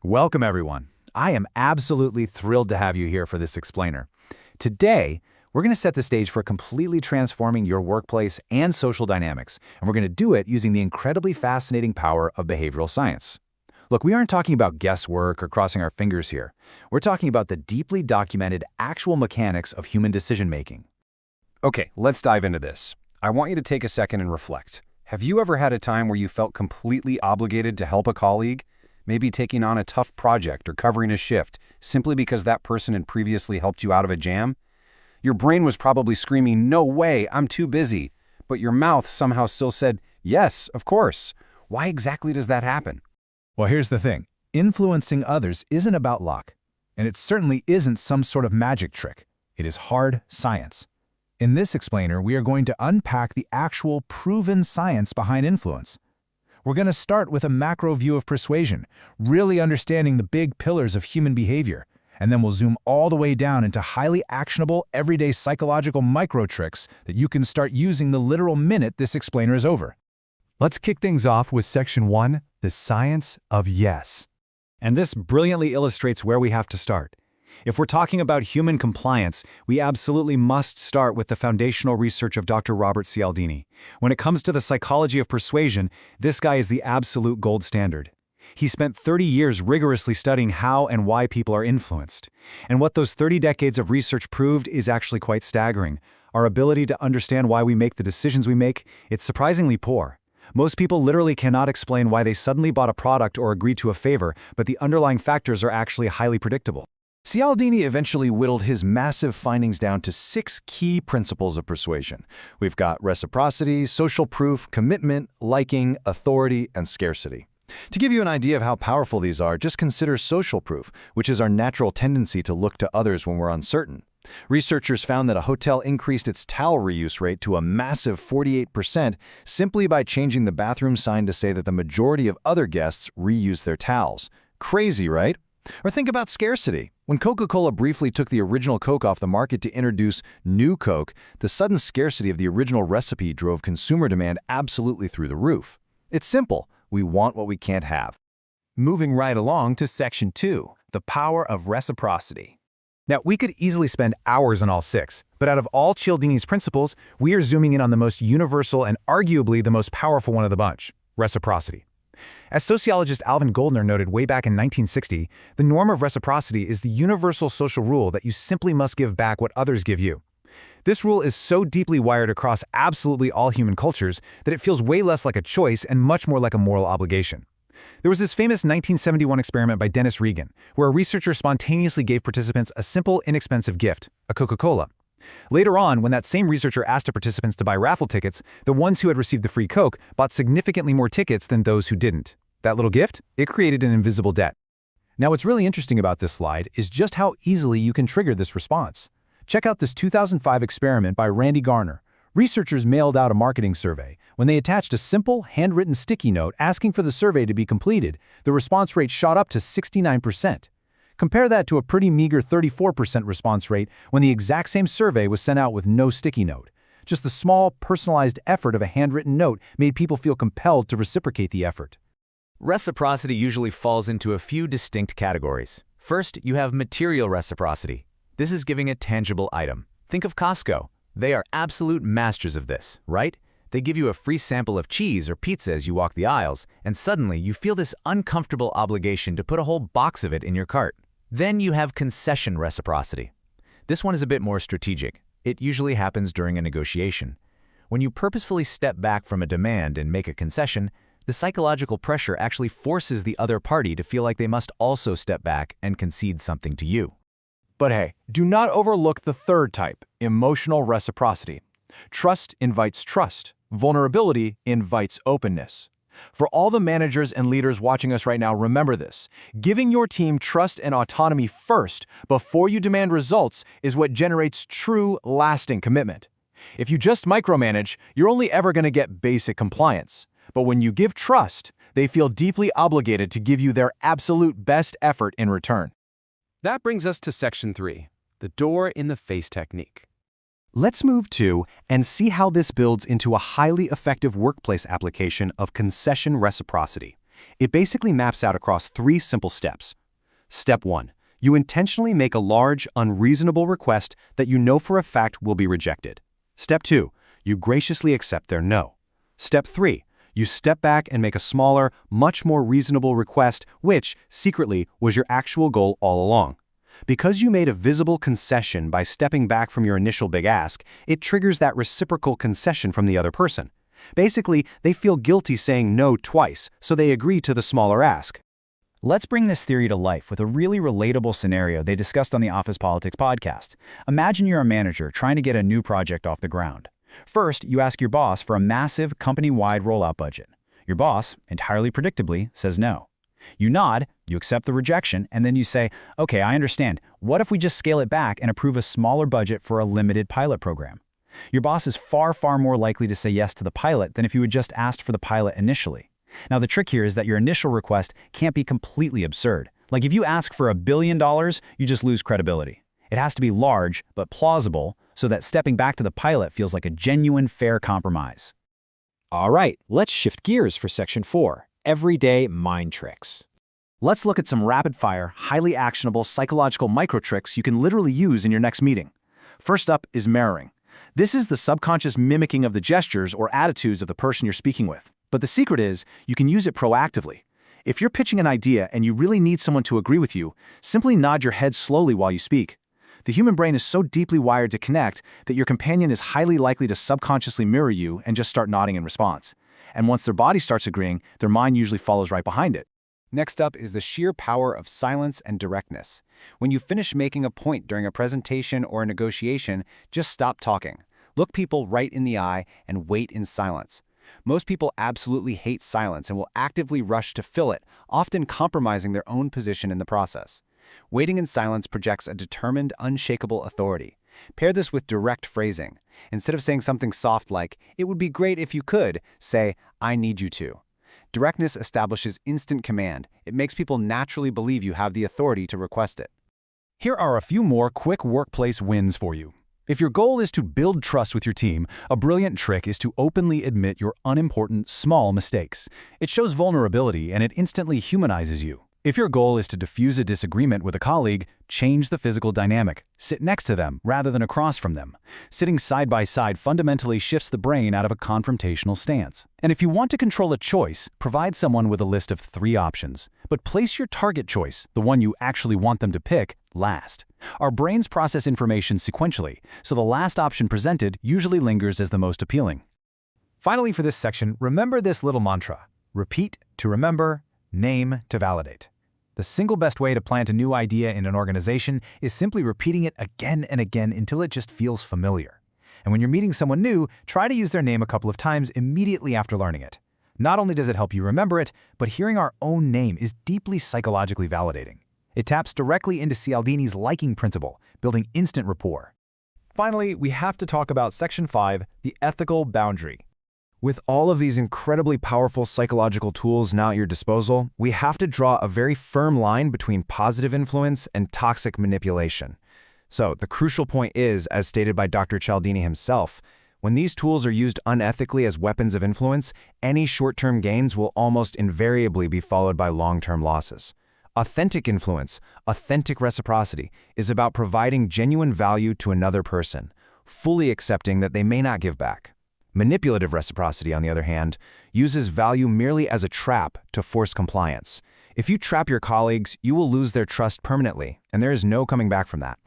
Welcome, everyone. I am absolutely thrilled to have you here for this explainer. Today, we're going to set the stage for completely transforming your workplace and social dynamics, and we're going to do it using the incredibly fascinating power of behavioral science. Look, we aren't talking about guesswork or crossing our fingers here. We're talking about the deeply documented actual mechanics of human decision-making. Okay, let's dive into this. I want you to take a second and reflect. Have you ever had a time where you felt completely obligated to help a colleague? Maybe taking on a tough project or covering a shift simply because that person had previously helped you out of a jam? Your brain was probably screaming, "No way, I'm too busy." But your mouth somehow still said, "Yes, of course." Why exactly does that happen? Well, here's the thing. Influencing others isn't about luck, and it certainly isn't some sort of magic trick. It is hard science. In this explainer, we are going to unpack the actual proven science behind influence. We're going to start with a macro view of persuasion, really understanding the big pillars of human behavior, and then we'll zoom all the way down into highly actionable, everyday psychological micro tricks that you can start using the literal minute this explainer is over. Let's kick things off with Section 1, the science of yes. And this brilliantly illustrates where we have to start. If we're talking about human compliance, we absolutely must start with the foundational research of Dr. Robert Cialdini. When it comes to the psychology of persuasion, this guy is the absolute gold standard. He spent 30 years rigorously studying how and why people are influenced. And what those 30 decades of research proved is actually quite staggering. Our ability to understand why we make the decisions we make, it's surprisingly poor. Most people literally cannot explain why they suddenly bought a product or agreed to a favor, but the underlying factors are actually highly predictable. Cialdini eventually whittled his massive findings down to 6 key principles of persuasion. We've got reciprocity, social proof, commitment, liking, authority, and scarcity. To give you an idea of how powerful these are, just consider social proof, which is our natural tendency to look to others when we're uncertain. Researchers found that a hotel increased its towel reuse rate to a massive 48% simply by changing the bathroom sign to say that the majority of other guests reuse their towels. Crazy, right? Or think about scarcity. When Coca-Cola briefly took the original Coke off the market to introduce new Coke, the sudden scarcity of the original recipe drove consumer demand absolutely through the roof. It's simple. We want what we can't have. Moving right along to Section 2, the power of reciprocity. Now, we could easily spend hours on all 6, but out of all Cialdini's principles, we are zooming in on the most universal and arguably the most powerful one of the bunch, reciprocity. As sociologist Alvin Goldner noted way back in 1960, the norm of reciprocity is the universal social rule that you simply must give back what others give you. This rule is so deeply wired across absolutely all human cultures that it feels way less like a choice and much more like a moral obligation. There was this famous 1971 experiment by Dennis Regan, where a researcher spontaneously gave participants a simple, inexpensive gift, a Coca-Cola. Later on, when that same researcher asked the participants to buy raffle tickets, the ones who had received the free Coke bought significantly more tickets than those who didn't. That little gift? It created an invisible debt. Now, what's really interesting about this slide is just how easily you can trigger this response. Check out this 2005 experiment by Randy Garner. Researchers mailed out a marketing survey. When they attached a simple, handwritten sticky note asking for the survey to be completed, the response rate shot up to 69%. Compare that to a pretty meager 34% response rate when the exact same survey was sent out with no sticky note. Just the small, personalized effort of a handwritten note made people feel compelled to reciprocate the effort. Reciprocity usually falls into a few distinct categories. First, you have material reciprocity. This is giving a tangible item. Think of Costco. They are absolute masters of this, right? They give you a free sample of cheese or pizza as you walk the aisles, and suddenly you feel this uncomfortable obligation to put a whole box of it in your cart. Then you have concession reciprocity. This one is a bit more strategic. It usually happens during a negotiation. When you purposefully step back from a demand and make a concession, the psychological pressure actually forces the other party to feel like they must also step back and concede something to you. But hey, do not overlook the third type, emotional reciprocity. Trust invites trust. Vulnerability invites openness. For all the managers and leaders watching us right now, remember this. Giving your team trust and autonomy first before you demand results is what generates true, lasting commitment. If you just micromanage, you're only ever going to get basic compliance. But when you give trust, they feel deeply obligated to give you their absolute best effort in return. That brings us to Section 3, the door-in-the-face technique. Let's move to and see how this builds into a highly effective workplace application of concession reciprocity. It basically maps out across 3 simple steps. Step 1. You intentionally make a large, unreasonable request that you know for a fact will be rejected. Step 2. You graciously accept their no. Step 3. You step back and make a smaller, much more reasonable request which, secretly, was your actual goal all along. Because you made a visible concession by stepping back from your initial big ask, it triggers that reciprocal concession from the other person. Basically, they feel guilty saying no twice, so they agree to the smaller ask. Let's bring this theory to life with a really relatable scenario they discussed on the Office Politics podcast. Imagine you're a manager trying to get a new project off the ground. First, you ask your boss for a massive company-wide rollout budget. Your boss, entirely predictably, says no. You nod, you accept the rejection, and then you say, okay, I understand. What if we just scale it back and approve a smaller budget for a limited pilot program? Your boss is far, far more likely to say yes to the pilot than if you had just asked for the pilot initially. Now, the trick here is that your initial request can't be completely absurd. Like if you ask for $1 billion, you just lose credibility. It has to be large, but plausible, so that stepping back to the pilot feels like a genuine, fair compromise. All right, let's shift gears for Section 4, Everyday Mind Tricks. Let's look at some rapid-fire, highly actionable psychological micro-tricks you can literally use in your next meeting. First up is mirroring. This is the subconscious mimicking of the gestures or attitudes of the person you're speaking with. But the secret is, you can use it proactively. If you're pitching an idea and you really need someone to agree with you, simply nod your head slowly while you speak. The human brain is so deeply wired to connect that your companion is highly likely to subconsciously mirror you and just start nodding in response. And once their body starts agreeing, their mind usually follows right behind it. Next up is the sheer power of silence and directness. When you finish making a point during a presentation or a negotiation, just stop talking. Look people right in the eye and wait in silence. Most people absolutely hate silence and will actively rush to fill it, often compromising their own position in the process. Waiting in silence projects a determined, unshakable authority. Pair this with direct phrasing. Instead of saying something soft like, "It would be great if you could," say, "I need you to." Directness establishes instant command. It makes people naturally believe you have the authority to request it. Here are a few more quick workplace wins for you. If your goal is to build trust with your team, a brilliant trick is to openly admit your unimportant, small mistakes. It shows vulnerability and it instantly humanizes you. If your goal is to diffuse a disagreement with a colleague, change the physical dynamic. Sit next to them rather than across from them. Sitting side by side fundamentally shifts the brain out of a confrontational stance. And if you want to control a choice, provide someone with a list of 3 options. But place your target choice, the one you actually want them to pick, last. Our brains process information sequentially, so the last option presented usually lingers as the most appealing. Finally, for this section, remember this little mantra. Repeat to remember, name to validate. The single best way to plant a new idea in an organization is simply repeating it again and again until it just feels familiar. And when you're meeting someone new, try to use their name a couple of times immediately after learning it. Not only does it help you remember it, but hearing our own name is deeply psychologically validating. It taps directly into Cialdini's liking principle, building instant rapport. Finally, we have to talk about Section 5, the ethical boundary. With all of these incredibly powerful psychological tools now at your disposal, we have to draw a very firm line between positive influence and toxic manipulation. So, the crucial point is, as stated by Dr. Cialdini himself, when these tools are used unethically as weapons of influence, any short-term gains will almost invariably be followed by long-term losses. Authentic influence, authentic reciprocity, is about providing genuine value to another person, fully accepting that they may not give back. Manipulative reciprocity, on the other hand, uses value merely as a trap to force compliance. If you trap your colleagues, you will lose their trust permanently, and there is no coming back from that.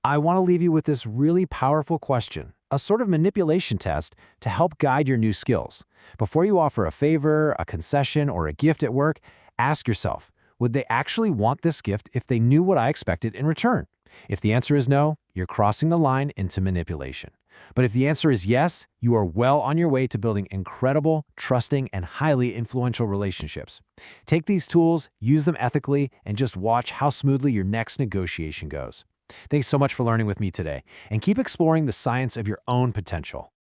I want to leave you with this really powerful question, a sort of manipulation test to help guide your new skills. Before you offer a favor, a concession, or a gift at work, ask yourself, would they actually want this gift if they knew what I expected in return? If the answer is no, you're crossing the line into manipulation. But if the answer is yes, you are well on your way to building incredible, trusting, and highly influential relationships. Take these tools, use them ethically, and just watch how smoothly your next negotiation goes. Thanks so much for learning with me today, and keep exploring the science of your own potential.